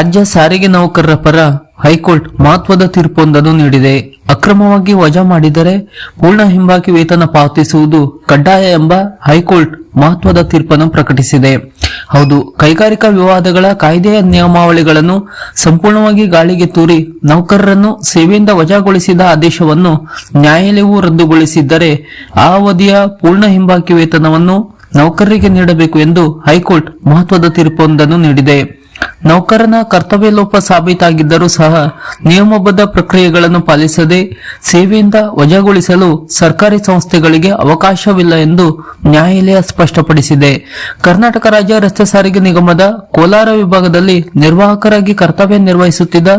ರಾಜ್ಯ ಸಾರಿಗೆ ನೌಕರರ ಪರ ಹೈಕೋರ್ಟ್ ಮಹತ್ವದ ತೀರ್ಪೊಂದನ್ನು ನೀಡಿದೆ. ಅಕ್ರಮವಾಗಿ ವಜಾ ಮಾಡಿದರೆ ಪೂರ್ಣ ಹಿಂಬಾಕಿ ವೇತನ ಪಾವತಿಸುವುದು ಕಡ್ಡಾಯ ಎಂಬ ಹೈಕೋರ್ಟ್ ಮಹತ್ವದ ತೀರ್ಪನ್ನು ಪ್ರಕಟಿಸಿದೆ. ಹೌದು, ಕೈಗಾರಿಕಾ ವಿವಾದಗಳ ಕಾಯ್ದೆಯ ನಿಯಮಾವಳಿಗಳನ್ನು ಸಂಪೂರ್ಣವಾಗಿ ಗಾಳಿಗೆ ತೂರಿ ನೌಕರರನ್ನು ಸೇವೆಯಿಂದ ವಜಾಗೊಳಿಸಿದ ಆದೇಶವನ್ನು ನ್ಯಾಯಾಲಯವು ರದ್ದುಗೊಳಿಸಿದ್ದರೆ ಆ ಅವಧಿಯ ಪೂರ್ಣ ಹಿಂಬಾಕಿ ವೇತನವನ್ನು ನೌಕರರಿಗೆ ನೀಡಬೇಕು ಎಂದು ಹೈಕೋರ್ಟ್ ಮಹತ್ವದ ತೀರ್ಪೊಂದನ್ನು ನೀಡಿದೆ. ನೌಕರನ ಕರ್ತವ್ಯ ಲೋಪ ಸಾಬೀತಾಗಿದ್ದರೂ ಸಹ ನಿಯಮಬದ್ಧ ಪ್ರಕ್ರಿಯೆಗಳನ್ನು ಪಾಲಿಸದೆ ಸೇವೆಯಿಂದ ವಜಾಗೊಳಿಸಲು ಸರ್ಕಾರಿ ಸಂಸ್ಥೆಗಳಿಗೆ ಅವಕಾಶವಿಲ್ಲ ಎಂದು ನ್ಯಾಯಾಲಯ ಸ್ಪಷ್ಟಪಡಿಸಿದೆ. ಕರ್ನಾಟಕ ರಾಜ್ಯ ರಸ್ತೆ ಸಾರಿಗೆ ನಿಗಮದ ಕೋಲಾರ ವಿಭಾಗದಲ್ಲಿ ನಿರ್ವಾಹಕರಾಗಿ ಕರ್ತವ್ಯ ನಿರ್ವಹಿಸುತ್ತಿದ್ದ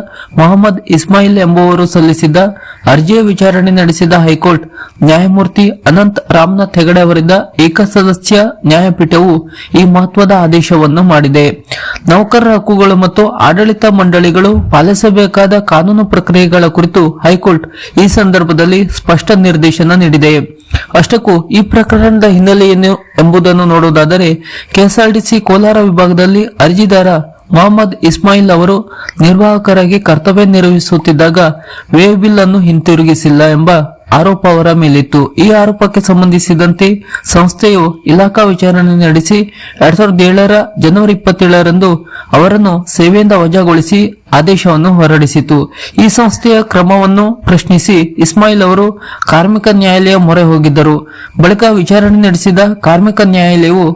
ಮೊಹಮ್ಮದ್ ಇಸ್ಮಾಯಿಲ್ ಎಂಬುವರು ಸಲ್ಲಿಸಿದ್ದ ಅರ್ಜಿಯ ವಿಚಾರಣೆ ನಡೆಸಿದ ಹೈಕೋರ್ಟ್ ನ್ಯಾಯಮೂರ್ತಿ ಅನಂತ್ ರಾಮನಾಥ್ ಹೆಗಡೆ ಅವರಿದ್ದ ಏಕಸದಸ್ಯ ನ್ಯಾಯಪೀಠವು ಈ ಮಹತ್ವದ ಆದೇಶವನ್ನು ಮಾಡಿದೆ. ನೌಕರರ ಹಕ್ಕುಗಳು ಮತ್ತು ಆಡಳಿತ ಮಂಡಳಿಗಳು ಪಾಲಿಸಬೇಕಾದ ಕಾನೂನು ಪ್ರಕ್ರಿಯೆಗಳ ಕುರಿತು ಹೈಕೋರ್ಟ್ ಈ ಸಂದರ್ಭದಲ್ಲಿ ಸ್ಪಷ್ಟ ನಿರ್ದೇಶನ ನೀಡಿದೆ. ಅಷ್ಟಕ್ಕೂ ಈ ಪ್ರಕರಣದ ಹಿನ್ನೆಲೆಯನ್ನು ಎಂಬುದನ್ನು ನೋಡುವುದಾದರೆ ಕೆಎಸ್ಆರ್ಟಿಸಿ ಕೋಲಾರ ವಿಭಾಗದಲ್ಲಿ ಅರ್ಜಿದಾರ ಮೊಹಮ್ಮದ್ ಇಸ್ಮಾಯಿಲ್ ಅವರು ನಿರ್ವಾಹಕರಾಗಿ ಕರ್ತವ್ಯ ನಿರ್ವಹಿಸುತ್ತಿದ್ದಾಗ ವೇ ಬಿಲ್ ಅನ್ನು ಹಿಂತಿರುಗಿಸಿಲ್ಲ ಎಂಬ ಆರೋಪ ಅವರ ಮೇಲಿತ್ತು. ಈ ಆರೋಪಕ್ಕೆ ಸಂಬಂಧಿಸಿದಂತೆ ಸಂಸ್ಥೆಯು ಇಲಾಖಾ ವಿಚಾರಣೆ ನಡೆಸಿ 2007 ಜನವರಿ 27ರಂದು ಅವರನ್ನು ಸೇವೆಯಿಂದ ವಜಾಗೊಳಿಸಿ ಆದೇಶವನ್ನು ಹೊರಡಿಸಿತು. ಈ ಸಂಸ್ಥೆಯ ಕ್ರಮವನ್ನು ಪ್ರಶ್ನಿಸಿ ಇಸ್ಮಾಯಿಲ್ ಅವರು ಕಾರ್ಮಿಕ ನ್ಯಾಯಾಲಯ ಮೊರೆ ಹೋಗಿದ್ದರು. ಬಳಿಕ ವಿಚಾರಣೆ ನಡೆಸಿದ ಕಾರ್ಮಿಕ ನ್ಯಾಯಾಲಯವು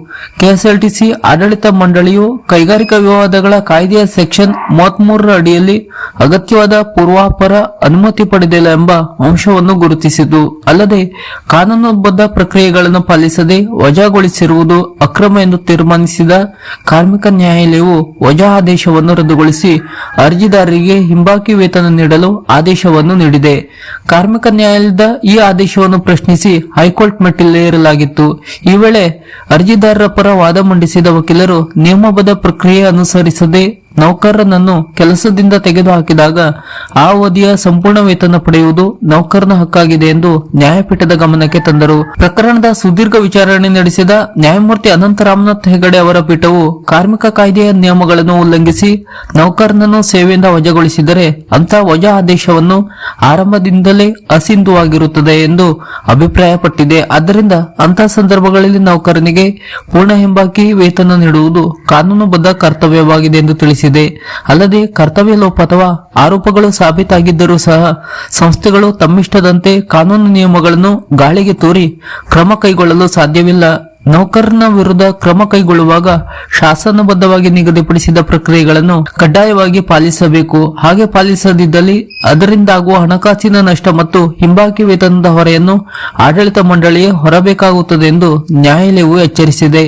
ಕೆಎಸ್ಆರ್ಟಿಸಿ ಆಡಳಿತ ಮಂಡಳಿಯು ಕೈಗಾರಿಕಾ ವಿವಾದಗಳ ಕಾಯ್ದೆಯ ಸೆಕ್ಷನ್ 33 ಅಡಿಯಲ್ಲಿ ಅಗತ್ಯವಾದ ಪೂರ್ವಾಪರ ಅನುಮತಿ ಪಡೆದಿಲ್ಲ ಎಂಬ ಅಂಶವನ್ನು ಗುರುತಿಸಿತು. ಅಲ್ಲದೆ ಕಾನೂನುಬದ್ಧ ಪ್ರಕ್ರಿಯೆಗಳನ್ನು ಪಾಲಿಸದೆ ವಜಾಗೊಳಿಸಿರುವುದು ಅಕ್ರಮ ಎಂದು ತೀರ್ಮಾನಿಸಿದ ಕಾರ್ಮಿಕ ನ್ಯಾಯಾಲಯವು ವಜಾ ಆದೇಶವನ್ನು ರದ್ದುಗೊಳಿಸಿ ಅರ್ಜಿದಾರರಿಗೆ ಹಿಂಬಾಕಿ ವೇತನ ನೀಡಲು ಆದೇಶವನ್ನು ನೀಡಿದೆ. ಕಾರ್ಮಿಕ ನ್ಯಾಯಾಲಯದ ಈ ಆದೇಶವನ್ನು ಪ್ರಶ್ನಿಸಿ ಹೈಕೋರ್ಟ್ ಮೆಟ್ಟಿಲೇರಲಾಗಿತ್ತು. ಈ ವೇಳೆ ಅರ್ಜಿದಾರರ ಪರ ವಾದ ಮಂಡಿಸಿದ ವಕೀಲರು ನಿಯಮಬದ್ಧ ಪ್ರಕ್ರಿಯೆ ಅನುಸರಿಸದೆ ನೌಕರನನ್ನು ಕೆಲಸದಿಂದ ತೆಗೆದುಹಾಕಿದಾಗ ಆ ಅವಧಿಯ ಸಂಪೂರ್ಣ ವೇತನ ಪಡೆಯುವುದು ನೌಕರನ ಹಕ್ಕಾಗಿದೆ ಎಂದು ನ್ಯಾಯಪೀಠದ ಗಮನಕ್ಕೆ ತಂದರು. ಪ್ರಕರಣದ ಸುದೀರ್ಘ ವಿಚಾರಣೆ ನಡೆಸಿದ ನ್ಯಾಯಮೂರ್ತಿ ಅನಂತ ರಾಮನಾಥ್ ಹೆಗಡೆ ಅವರ ಪೀಠವು ಕಾರ್ಮಿಕ ಕಾಯ್ದೆಯ ನಿಯಮಗಳನ್ನು ಉಲ್ಲಂಘಿಸಿ ನೌಕರನನ್ನು ಸೇವೆಯಿಂದ ವಜಾಗೊಳಿಸಿದರೆ ಅಂತಹ ವಜಾ ಆದೇಶವನ್ನು ಆರಂಭದಿಂದಲೇ ಅಸಿಂಧುವಾಗಿರುತ್ತದೆ ಎಂದು ಅಭಿಪ್ರಾಯಪಟ್ಟಿದೆ. ಆದ್ದರಿಂದ ಅಂತಹ ಸಂದರ್ಭಗಳಲ್ಲಿ ನೌಕರನಿಗೆ ಪೂರ್ಣ ಹಿಂಬಾಕಿ ವೇತನ ನೀಡುವುದು ಕಾನೂನುಬದ್ಧ ಕರ್ತವ್ಯವಾಗಿದೆ ಎಂದು ತಿಳಿಸಿದೆ. ಅಲ್ಲದೆ ಕರ್ತವ್ಯ ಲೋಪ ಅಥವಾ ಆರೋಪಗಳು ಸಾಬೀತಾಗಿದ್ದರೂ ಸಹ ಸಂಸ್ಥೆಗಳು ತಮ್ಮಿಷ್ಟದಂತೆ ಕಾನೂನು ನಿಯಮಗಳನ್ನು ಗಾಳಿಗೆ ತೂರಿ ಕ್ರಮ ಕೈಗೊಳ್ಳಲು ಸಾಧ್ಯವಿಲ್ಲ. ನೌಕರನ ವಿರುದ್ಧ ಕ್ರಮ ಕೈಗೊಳ್ಳುವಾಗ ಶಾಸನಬದ್ಧವಾಗಿ ನಿಗದಿಪಡಿಸಿದ ಪ್ರಕ್ರಿಯೆಗಳನ್ನು ಕಡ್ಡಾಯವಾಗಿ ಪಾಲಿಸಬೇಕು. ಹಾಗೆ ಪಾಲಿಸದಿದ್ದಲ್ಲಿ ಅದರಿಂದಾಗುವ ಹಣಕಾಸಿನ ನಷ್ಟ ಮತ್ತು ಹಿಂಬಾಕಿ ವೇತನದ ಹೊರೆಯನ್ನು ಆಡಳಿತ ಮಂಡಳಿಯೇ ಹೊರಬೇಕಾಗುತ್ತದೆ ಎಂದು ನ್ಯಾಯಾಲಯವು ಎಚ್ಚರಿಸಿದೆ.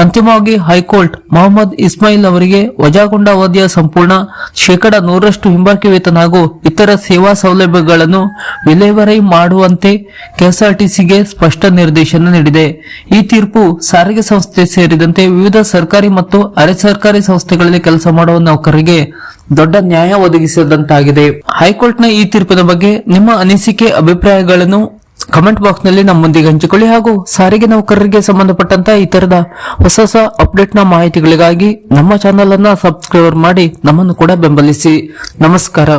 ಅಂತಿಮವಾಗಿ ಹೈಕೋರ್ಟ್ ಮೊಹಮ್ಮದ್ ಇಸ್ಮಾಯಿಲ್ ಅವರಿಗೆ ವಜಾಗೊಂಡ ಅವಧಿಯ ಸಂಪೂರ್ಣ 100% ಹಿಂಬಾಕಿ ವೇತನ ಹಾಗೂ ಇತರ ಸೇವಾ ಸೌಲಭ್ಯಗಳನ್ನು ವಿಲೇವಾರಿ ಮಾಡುವಂತೆ ಕೆಎಸ್ಆರ್ಟಿಸಿಗೆ ಸ್ಪಷ್ಟ ನಿರ್ದೇಶನ ನೀಡಿದೆ. ಈ ತೀರ್ಪು ಸಾರಿಗೆ ಸಂಸ್ಥೆ ಸೇರಿದಂತೆ ವಿವಿಧ ಸರ್ಕಾರಿ ಮತ್ತು ಅರೆ ಸರ್ಕಾರಿ ಸಂಸ್ಥೆಗಳಲ್ಲಿ ಕೆಲಸ ಮಾಡುವ ನೌಕರರಿಗೆ ದೊಡ್ಡ ನ್ಯಾಯ ಒದಗಿಸಿದಂತಾಗಿದೆ. ಹೈಕೋರ್ಟ್ನ ಈ ತೀರ್ಪಿನ ಬಗ್ಗೆ ನಿಮ್ಮ ಅನಿಸಿಕೆ ಅಭಿಪ್ರಾಯಗಳನ್ನು ಕಮೆಂಟ್ ಬಾಕ್ಸ್ ನಲ್ಲಿ ನಮ್ಮೊಂದಿಗೆ ಹಂಚಿಕೊಳ್ಳಿ ಹಾಗೂ ಸಾರಿಗೆ ನೌಕರರಿಗೆ ಸಂಬಂಧಪಟ್ಟಂತ ಈ ತರದ ಹೊಸ ಅಪ್ಡೇಟ್ ನ ಮಾಹಿತಿಗಳಿಗಾಗಿ ನಮ್ಮ ಚಾನೆಲ್ ಅನ್ನ ಸಬ್ಸ್ಕ್ರೈಬ್ ಮಾಡಿ ನಮ್ಮನ್ನು ಕೂಡ ಬೆಂಬಲಿಸಿ. ನಮಸ್ಕಾರ.